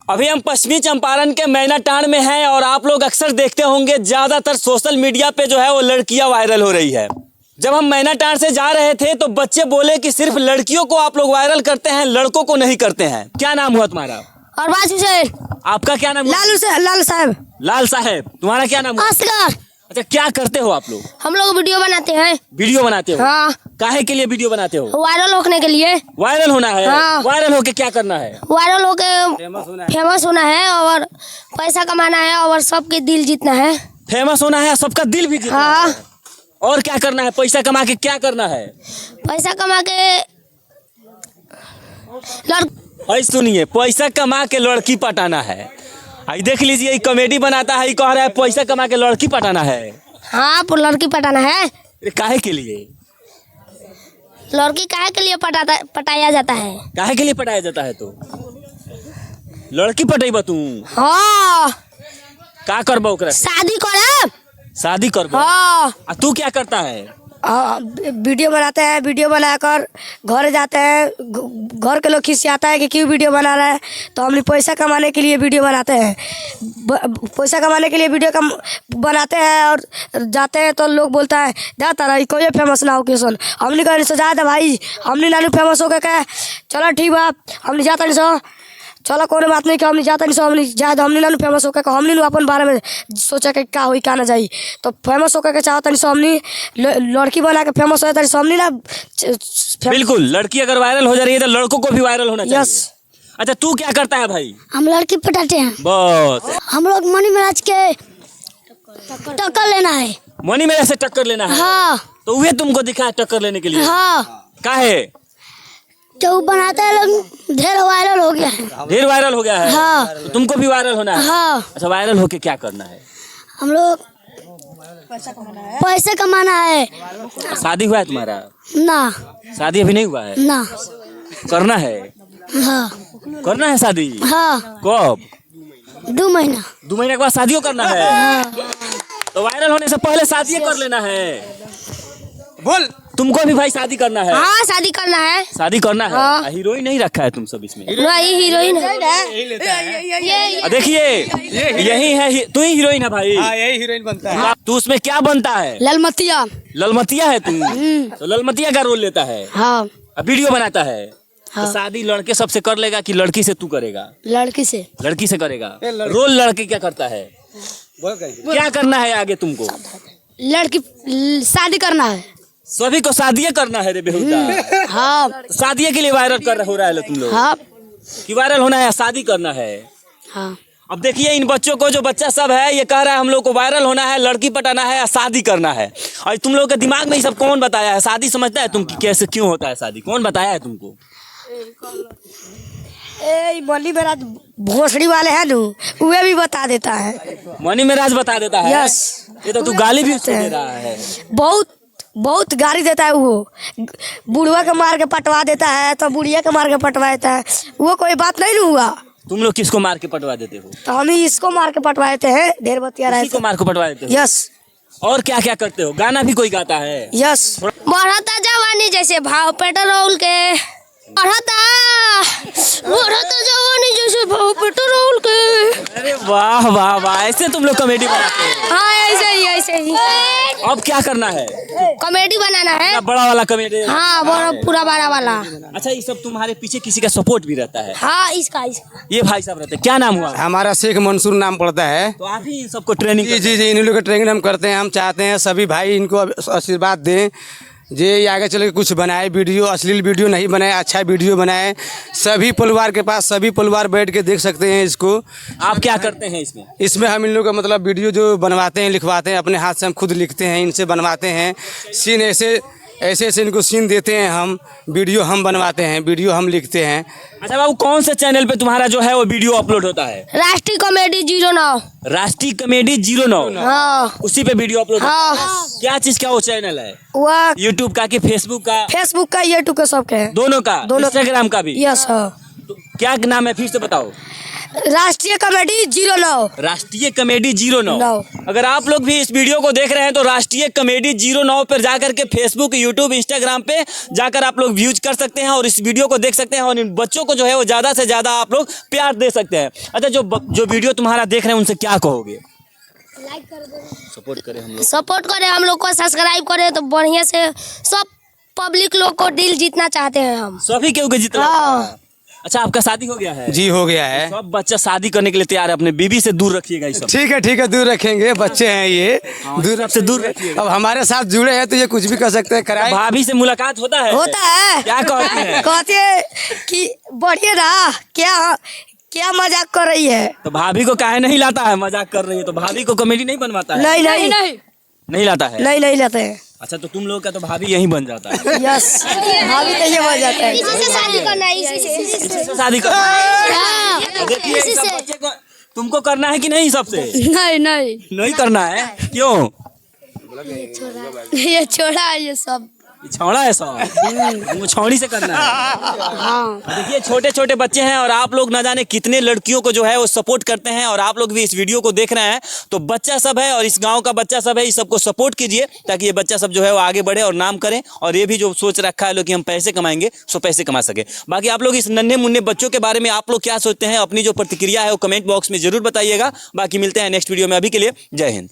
अभी हम पश्चिमी चंपारण के मैनाटांड में हैं और आप लोग अक्सर देखते होंगे ज़्यादातर सोशल मीडिया पे जो है वो लड़कियां वायरल हो रही है। जब हम मैनाटांड से जा रहे थे तो बच्चे बोले कि सिर्फ लड़कियों को आप लोग वायरल करते हैं, लड़कों को नहीं करते हैं। क्या नाम हुआ तुम्हारा? अरबाज हुसैन। आपका क्या नाम? लाल साहब। लाल साहब। तुम्हारा क्या नाम? असगर। अच्छा, क्या करते हो आप लोग? हम लोग वीडियो बनाते हैं। वीडियो बनाते हो? हाँ। काहे के लिए वीडियो बनाते हो? वायरल होने के लिए। वायरल होना है? हाँ। वायरल होके क्या करना है? वायरल होके फेमस होना है और पैसा कमाना है और सबके दिल जीतना है। फेमस होना है, सबका दिल भी जीतना हाँ। है। और क्या करना है? पैसा कमा के क्या करना है? पैसा कमा के सुनिए, पैसा कमा के लड़की पटाना है। आई देख लीजिए, कॉमेडी बनाता है, कह रहा है पैसा कमा के लड़की पटाना है। हाँ, लड़की पटाना है। काहे के लिए? लड़की काहे के लिए पटाया जाता है? काहे के लिए पटाया जाता है? तो लड़की पटेबा तू? हाँ। का करबा ओकरा? शादी करब। शादी करबा? हाँ। तू क्या करता है? वीडियो बनाते हैं, वीडियो बनाकर घर जाते हैं, घर के लोग खिसियाता है कि क्यों वीडियो बना रहा है, तो हम पैसा कमाने के लिए वीडियो बनाते हैं। पैसा कमाने के लिए वीडियो बनाते हैं और जाते हैं तो लोग बोलता है जा तारा कोई फेमस ना हो क्यों। हमने कहा जा दे भाई, हमने नानू फेमस हो गए क्या? चलो ठीक बा, हमने जाता नहीं सो, चलो कोई बात नहीं कि हमने जाता नहीं सो, हमने जाए हमने ना फेमस होकर हमने अपन बारे में सोचा कि क्या हुई क्या ना जाई, तो फेमस होकर के चाहता नहीं सो, हमने लड़की बना के फेमस हो जाता हमने ना। बिल्कुल, लड़की अगर वायरल हो जा रही है तो लड़कों को भी वायरल होना चाहिए। यस। अच्छा, तू क्या करता है भाई? हम लड़की पटाते हैं। बस। हम लोग मनी महाराज के टक्कर लेना है। मनी मेरा से टक्कर लेना है? हाँ। तो वे तुमको दिखा है टक्कर लेने के लिए? हाँ। काहे? जो बनाते हैं लोग ढेर वायरल हो गया है। ढेर वायरल हो गया है? हाँ। तो तुमको भी वायरल होना है? हाँ। अच्छा, वायरल होके क्या करना है? हम लोग पैसे कमाना है। शादी हुआ है तुम्हारा? ना। शादी अभी नहीं हुआ है? ना। करना है? हाँ। करना है शादी? हाँ। कब? 2 महीना। 2 महीने के बाद शादियों करना है? हाँ। तो वायरल होने से पहले शादी कर लेना है। बोल, तुमको भी भाई शादी करना है? हाँ, शादी करना है। शादी करना है। हाँ। हीरोइन नहीं रखा है तुम सब इसमें? नहीं, हीरोइन है। देखिए, यही है, तू ही हीरोइन है भाई? हाँ, यही हीरोइन बनता है। तू उसमें क्या बनता है? ललमतिया। ललमतिया है तू? तो ललमतिया का रोल लेता है? हाँ। वीडियो बनाता है? हाँ। तो शादी लड़के सबसे कर लेगा कि लड़की से तू करेगा? लड़की से। लड़की से करेगा। रोल लड़के क्या करता है? क्या करना है आगे तुमको? लड़की शादी करना है। सभी को शादी करना है रे बेहुदा? हाँ। शादी के लिए वायरल कर हो रहा है तुम लोग? हाँ। कि वायरल होना है, शादी करना है? हाँ। अब देखिए, इन बच्चों को, जो बच्चा सब है ये कह रहा है हम लोग को वायरल होना है, लड़की पटाना है या शादी करना है। और तुम लोग के दिमाग में ये सब कौन बताया है? शादी समझता है तुम कि कैसे क्यों होता है शादी? कौन बताया है तुमको? मनी मेरा भोसड़ी वाले है नू, वे भी बता देता है। मनी मेराज बता देता है? यस। ये तो तू गाली भी उसको दे रहा है। बहुत गाली देता है वो। बुढ़वा के मार के पटवा देता है तो बुढ़िया के मार के पटवा देता है। वो कोई बात नहीं हुआ। तुम लोग किसको मार के पटवा देते हो? तो हम ही इसको मार के पटवा देते हैं। ढेर बतिया रहे को मार के पटवा देते हो? यस। और क्या क्या करते हो? गाना भी कोई गाता है? यस। बढ़ता जवानी जैसे भाव पेट्रोल के, बढ़ता जवानी जैसे भाव पेट्रोल के। अरे वाह वाह वाह, ऐसे तुम लोग कॉमेडी बनाते हो? हाँ, ऐसे ही। अब क्या करना है? कॉमेडी बनाना है। बड़ा वाला कॉमेडी? हाँ, पूरा बड़ा वाला। अच्छा, ये सब तुम्हारे पीछे किसी का सपोर्ट भी रहता है? हाँ, इसका ये भाई साहब रहते हैं। क्या नाम हुआ? हमारा शेख मंसूर नाम पड़ता है। तो आप ही इन सबको ट्रेनिंग? जी, इन लोग को ट्रेनिंग हम करते हैं। हम चाहते हैं सभी भाई इनको आशीर्वाद दें, ये आगे चल के कुछ बनाए, वीडियो अश्लील वीडियो नहीं बनाए, अच्छा वीडियो बनाए। सभी परिवार के पास सभी परिवार बैठ के देख सकते हैं इसको। आप क्या करते हैं इसमें? इसमें हम इन लोग का मतलब वीडियो जो बनवाते हैं, लिखवाते हैं, अपने हाथ से हम खुद लिखते हैं, इनसे बनवाते हैं। सीन ऐसे इनको सीन देते हैं, हम वीडियो हम बनवाते हैं, वीडियो हम लिखते हैं। अच्छा बाबू, कौन से चैनल पे तुम्हारा जो है वो वीडियो अपलोड होता है? राष्ट्रीय कॉमेडी 09। राष्ट्रीय कॉमेडी 09? हाँ। उसी पे वीडियो अपलोड? हाँ। क्या चीज का वो चैनल है? वह यूट्यूब का कि फेसबुक का? फेसबुक का, यूट्यूब का, सबके है। दोनों का? दोनों। इंस्टाग्राम का भी? यस। हाँ। तो क्या नाम है, फिर से बताओ। राष्ट्रीय कॉमेडी 09। राष्ट्रीय कॉमेडी 09। 9। अगर आप लोग भी इस वीडियो को देख रहे हैं तो राष्ट्रीय कॉमेडी 09 पर जाकर के फेसबुक, यूट्यूब, इंस्टाग्राम पे जाकर आप लोग व्यूज कर सकते हैं और इस वीडियो को देख सकते हैं और इन बच्चों को जो है वो ज़्यादा से ज़्यादा आप लोग प्यार दे सकते हैं। अच्छा, जो वीडियो तुम्हारा देख रहे हैं उनसे क्या कहोगे? लाइक कर दो, सपोर्ट करें हम लोग, सपोर्ट करें हम लोग को, सब्सक्राइब करें तो बढ़िया से सब पब्लिक लोग को दिल जीतना चाहते हैं हम सभी के जितना। हाँ। अच्छा, आपका शादी हो गया है? जी हो गया है। सब बच्चा शादी करने के लिए तैयार है, अपने बीवी से दूर रखिएगा ये सब। ठीक है दूर रखेंगे, बच्चे हैं ये, दूर से दूर रखिएगा। अब हमारे साथ जुड़े हैं तो ये कुछ भी कर सकते हैं, कराए। भाभी से मुलाकात होता है? होता है। क्या कहते हैं? कहते हैं कि बढ़िया रहा, क्या मजाक कर रही है। तो भाभी को काहे नहीं लाता है? मजाक कर रही है तो भाभी को कॉमेडी नहीं बनवाता है? नहीं लाता है? नहीं लाते हैं। अच्छा, तो तुम लोग का तो भाभी यही बन जाता है। यस, भाभी तो ये बन जाता है। इसी से शादी करना है। देखिए, इस सब बच्चे को तुमको करना है कि नहीं? सबसे नहीं करना है। क्यों? ये छोड़ा है, ये सब छौड़ा है सब, वो छौड़ी से करना है। देखिए, छोटे छोटे बच्चे हैं और आप लोग न जाने कितने लड़कियों को जो है वो सपोर्ट करते हैं और आप लोग भी इस वीडियो को देख रहे हैं तो बच्चा सब है और इस गांव का बच्चा सब है, इस सबको सपोर्ट कीजिए ताकि ये बच्चा सब जो है वो आगे बढ़े और नाम करें और ये भी जो सोच रखा है लोग कि हम पैसे कमाएंगे सो पैसे कमा सके। बाकी आप लोग इस नन्हे मुन्ने बच्चों के बारे में आप लोग क्या सोचते हैं, अपनी जो प्रतिक्रिया है वो कमेंट बॉक्स में जरूर बताइएगा। बाकी मिलते हैं नेक्स्ट वीडियो में, अभी के लिए जय हिंद।